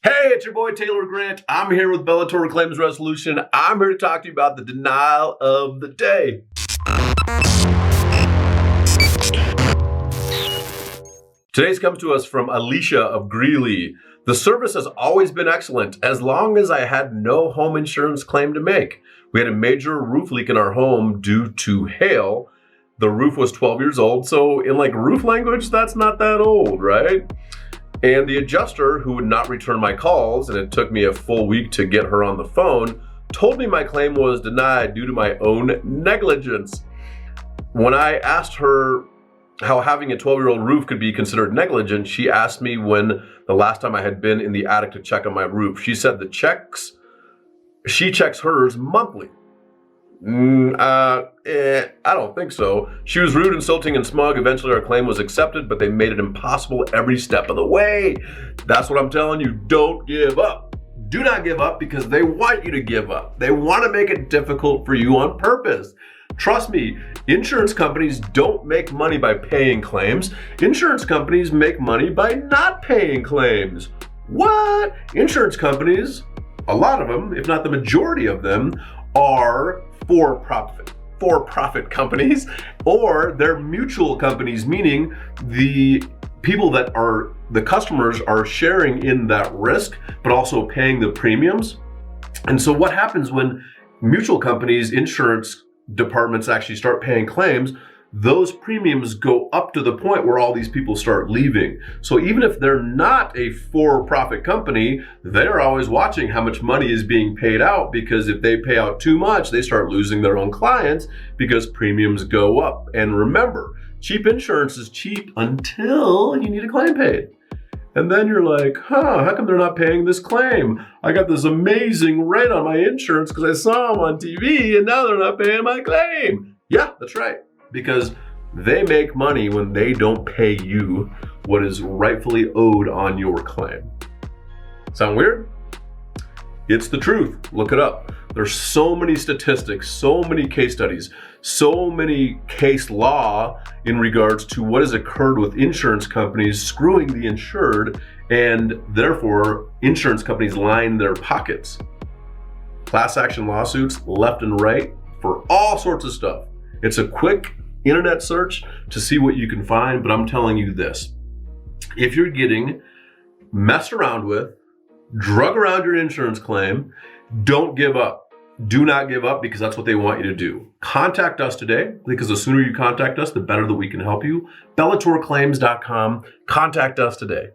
Hey, it's your boy Taylor Grant. I'm here with Bellator Claims Resolution. I'm here to talk to you about the denial of the day. Today's comes to us from Alicia of Greeley. The service has always been excellent as long as I had no home insurance claim to make. We had a major roof leak in our home due to hail. The roof was 12 years old, so in roof language, that's not that old, right? And the adjuster, who would not return my calls, and it took me a full week to get her on the phone, told me my claim was denied due to my own negligence. When I asked her how having a 12-year-old roof could be considered negligent, she asked me when the last time I had been in the attic to check on my roof. She said she checks hers monthly. I don't think so. She was rude, insulting, and smug. Eventually our claim was accepted, but they made it impossible every step of the way. That's what I'm telling you. Don't give up. Do not give up because they want you to give up. They want to make it difficult for you on purpose. Trust me, insurance companies don't make money by paying claims. Insurance companies make money by not paying claims. What? Insurance companies, a lot of them, if not the majority of them, are for-profit companies, or they're mutual companies, meaning the people that are the customers are sharing in that risk, but also paying the premiums. And so what happens when mutual companies, insurance departments actually start paying claims? Those premiums go up to the point where all these people start leaving. So even if they're not a for-profit company, they're always watching how much money is being paid out, because if they pay out too much, they start losing their own clients because premiums go up. And remember, cheap insurance is cheap until you need a claim paid. And then you're like, how come they're not paying this claim? I got this amazing rate on my insurance because I saw them on TV and now they're not paying my claim. Yeah, that's right. Because they make money when they don't pay you what is rightfully owed on your claim. Sound weird? It's the truth. Look it up. There's so many statistics, so many case studies, so many case law in regards to what has occurred with insurance companies screwing the insured, and therefore insurance companies line their pockets. Class action lawsuits left and right for all sorts of stuff. It's a quick internet search to see what you can find, but I'm telling you this. If you're getting messed around with, drug around your insurance claim, don't give up. Do not give up, because that's what they want you to do. Contact us today, because the sooner you contact us, the better that we can help you. BellatorClaims.com. Contact us today.